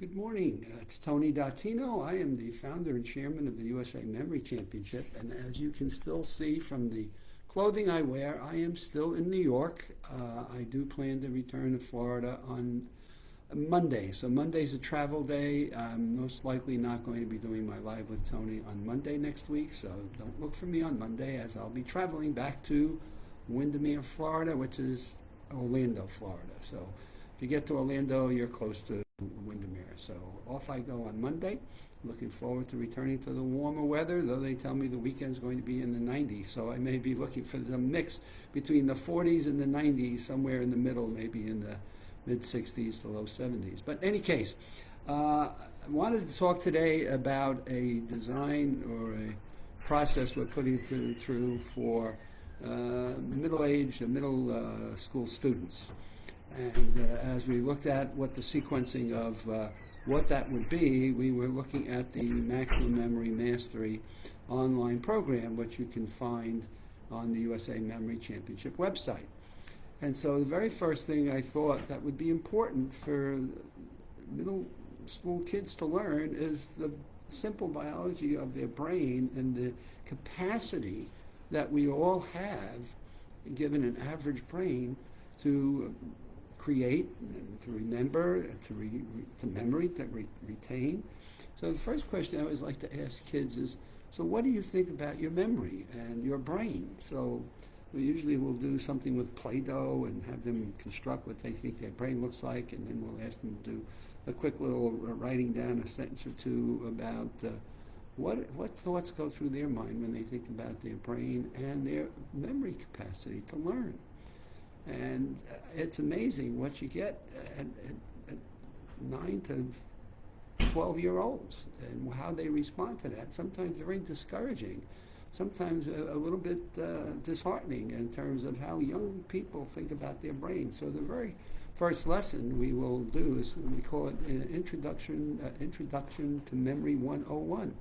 Good morning. It's Tony Dattino. I am the founder and chairman of the USA Memory Championship, and as you can still see from the clothing I wear, I am still in New York. I do plan to return to Florida on Monday. So Monday's a travel day. I'm most likely not going to be doing my Live with Tony on Monday next week, so don't look for me on Monday as I'll be traveling back to Windermere, Florida, which is Orlando, Florida. So if you get to Orlando, you're close to Windermere. So off I go on Monday. Looking forward to returning to the warmer weather, though they tell me the weekend's going to be in the 90s. So I may be looking for the mix between the 40s and the 90s, somewhere in the middle, maybe in the mid 60s to low 70s. But in any case, I wanted to talk today about a design or a process we're putting through for middle-aged and middle school students. And as we looked at what the sequencing of what that would be, we were looking at the Maximum Memory Mastery online program, which you can find on the USA Memory Championship website. And so the very first thing I thought that would be important for middle school kids to learn is the simple biology of their brain and the capacity that we all have, given an average brain, to create, to remember, to memory, to retain. So the first question I always like to ask kids is, so what do you think about your memory and your brain? So we usually will do something with Play-Doh and have them construct what they think their brain looks like, and then we'll ask them to do a quick little writing down a sentence or two about what thoughts go through their mind when they think about their brain and their memory capacity to learn. And it's amazing what you get at 9 to 12-year-olds and how they respond to that. Sometimes very discouraging, sometimes a little bit disheartening in terms of how young people think about their brains. So the very first lesson we will do is, we call it Introduction to Memory 101,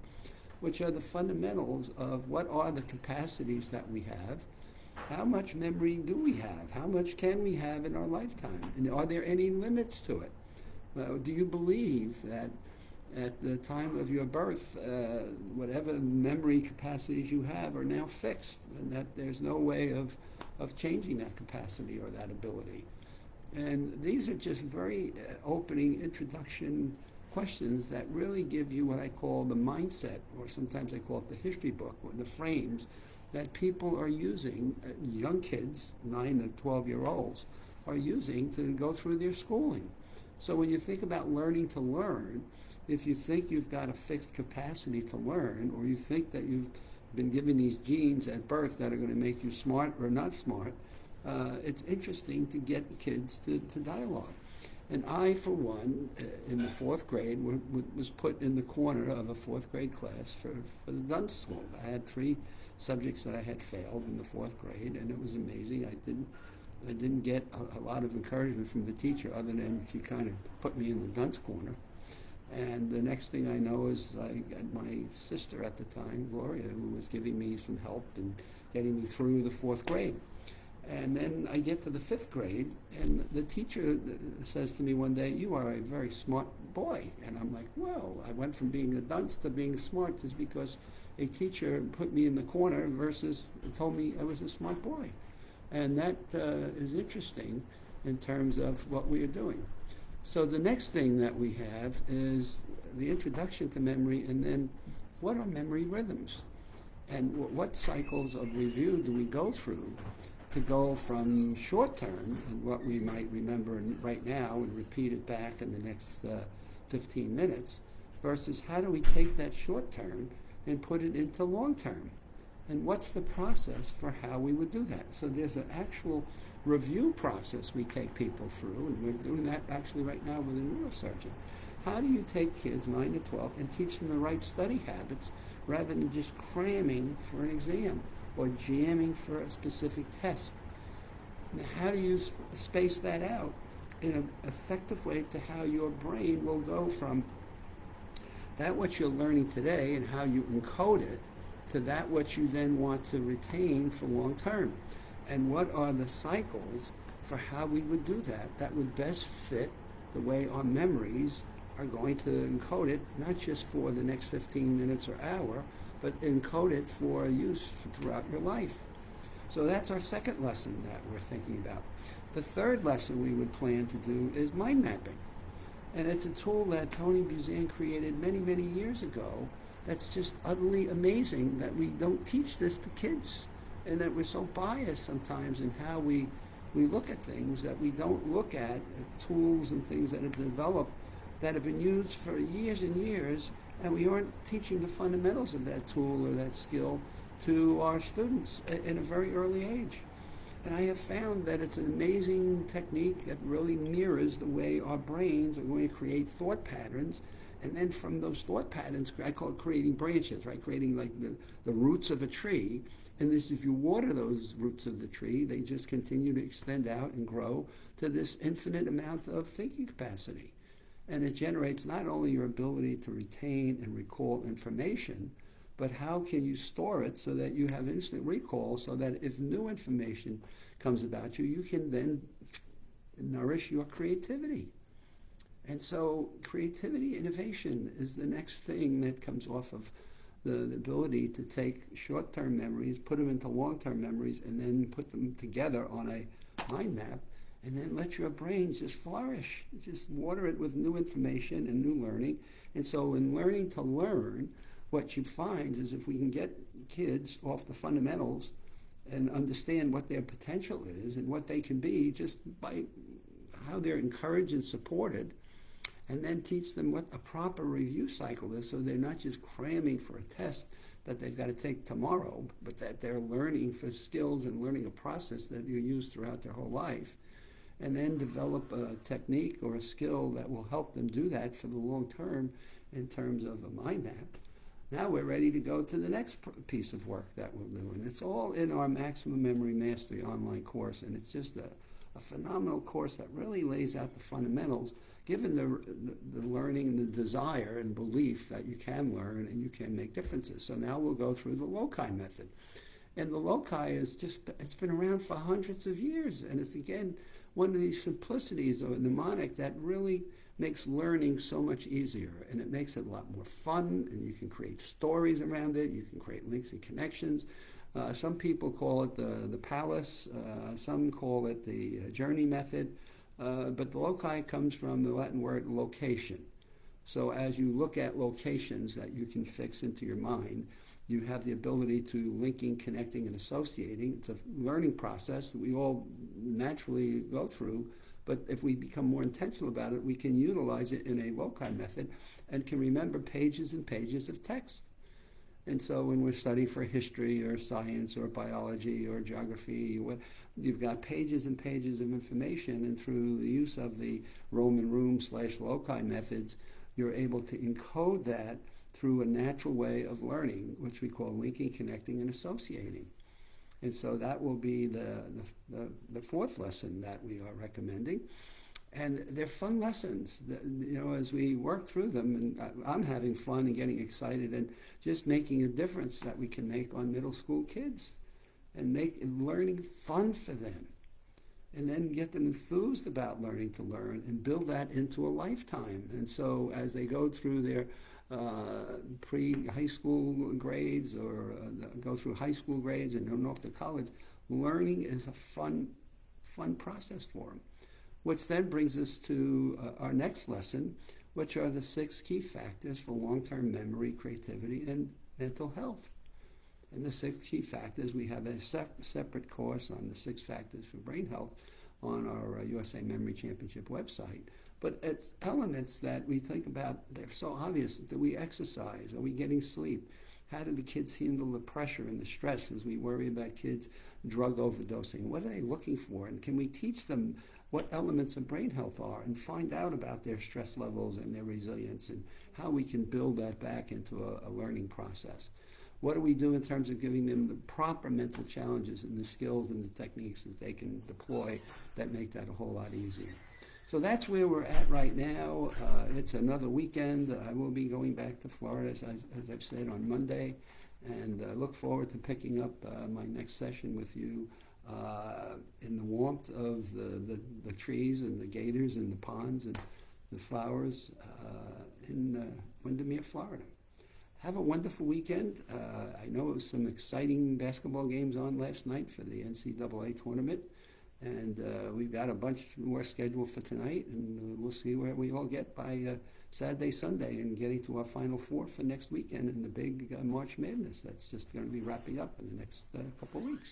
which are the fundamentals of what are the capacities that we have. How much memory do we have? How much can we have in our lifetime? And are there any limits to it? Do you believe that at the time of your birth, whatever memory capacities you have are now fixed, and that there's no way of changing that capacity or that ability? And these are just very opening introduction questions that really give you what I call the mindset, or sometimes I call it the history book, or the frames that people are using, young kids, 9 to 12-year-olds, are using to go through their schooling. So when you think about learning to learn, if you think you've got a fixed capacity to learn, or you think that you've been given these genes at birth that are going to make you smart or not smart, it's interesting to get the kids to dialogue. And I, for one, in the 4th grade, was put in the corner of a 4th grade class for the dunce school. I had 3 subjects that I had failed in the 4th grade, and it was amazing. I didn't get a lot of encouragement from the teacher, other than she kind of put me in the dunce corner. And the next thing I know is I got my sister at the time, Gloria, who was giving me some help and getting me through the 4th grade. And then I get to the 5th grade, and the teacher says to me one day, "You are a very smart boy." And I'm like, "Whoa, I went from being a dunce to being smart just because a teacher put me in the corner versus told me I was a smart boy." And that is interesting in terms of what we are doing. So the next thing that we have is the introduction to memory, and then what are memory rhythms? And what cycles of review do we go through to go from short term, and what we might remember right now and repeat it back in the next 15 minutes, versus how do we take that short term and put it into long term? And what's the process for how we would do that? So there's an actual review process we take people through, and we're doing that actually right now with a neurosurgeon. How do you take kids 9 to 12 and teach them the right study habits rather than just cramming for an exam or jamming for a specific test? Now, how do you space that out in an effective way to how your brain will go from that what you're learning today and how you encode it to that what you then want to retain for long term? And what are the cycles for how we would do that that would best fit the way our memories are going to encode it not just for the next 15 minutes or hour, but encode it for use throughout your life. So that's our second lesson that we're thinking about. The third lesson we would plan to do is mind mapping. And it's a tool that Tony Buzan created many, many years ago that's just utterly amazing that we don't teach this to kids, and that we're so biased sometimes in how we look at things, that we don't look at tools and things that have developed that have been used for years and years, and we aren't teaching the fundamentals of that tool or that skill to our students in a very early age. And I have found that it's an amazing technique that really mirrors the way our brains are going to create thought patterns. And then from those thought patterns, I call it creating branches, right? Creating like the roots of a tree. And this, if you water those roots of the tree, they just continue to extend out and grow to this infinite amount of thinking capacity. And it generates not only your ability to retain and recall information, but how can you store it so that you have instant recall, so that if new information comes about you, you can then nourish your creativity. And so creativity, innovation is the next thing that comes off of the ability to take short-term memories, put them into long-term memories, and then put them together on a mind map, and then let your brain just flourish. Just water it with new information and new learning. And so in learning to learn, what you find is if we can get kids off the fundamentals and understand what their potential is and what they can be just by how they're encouraged and supported, and then teach them what a proper review cycle is, so they're not just cramming for a test that they've got to take tomorrow, but that they're learning for skills and learning a process that you use throughout their whole life, and then develop a technique or a skill that will help them do that for the long term in terms of a mind map. Now we're ready to go to the next piece of work that we'll do, and it's all in our Maximum Memory Mastery online course, and it's just a phenomenal course that really lays out the fundamentals, given the learning and the desire and belief that you can learn and you can make differences. So now we'll go through the loci method. And the loci it's been around for hundreds of years, and it's, again, one of these simplicities of a mnemonic that really makes learning so much easier, and it makes it a lot more fun, and you can create stories around it, you can create links and connections. Some people call it the palace, some call it the journey method, but the loci comes from the Latin word location. So as you look at locations that you can fix into your mind, you have the ability to linking, connecting, and associating. It's a learning process that we all naturally go through, but if we become more intentional about it, we can utilize it in a loci method and can remember pages and pages of text. And so when we're studying for history or science or biology or geography, you've got pages and pages of information, and through the use of the Roman room/loci methods, you're able to encode that through a natural way of learning, which we call linking, connecting, and associating. And so that will be the fourth lesson that we are recommending. And they're fun lessons, as we work through them, and I'm having fun and getting excited and just making a difference that we can make on middle school kids and make learning fun for them, and then get them enthused about learning to learn and build that into a lifetime. And so as they go through their pre-high school grades or go through high school grades and go off to college, learning is a fun process for them. Which then brings us to our next lesson, which are the 6 key factors for long-term memory, creativity, and mental health. And the 6 key factors, we have a separate course on the 6 factors for brain health on our USA Memory Championship website. But it's elements that we think about, they're so obvious. Do we exercise? Are we getting sleep? How do the kids handle the pressure and the stress as we worry about kids drug overdosing? What are they looking for? And can we teach them what elements of brain health are and find out about their stress levels and their resilience and how we can build that back into a learning process? What do we do in terms of giving them the proper mental challenges and the skills and the techniques that they can deploy that make that a whole lot easier? So that's where we're at right now. It's another weekend. I will be going back to Florida, as I've said, on Monday, and look forward to picking up my next session with you in the warmth of the trees and the gators and the ponds and the Flowers in Windermere, Florida. Have a wonderful weekend. I know it was some exciting basketball games on last night for the NCAA tournament, and we've got a bunch more scheduled for tonight, and we'll see where we all get by Saturday, Sunday, and getting to our Final Four for next weekend in the big March Madness. That's just going to be wrapping up in the next couple of weeks.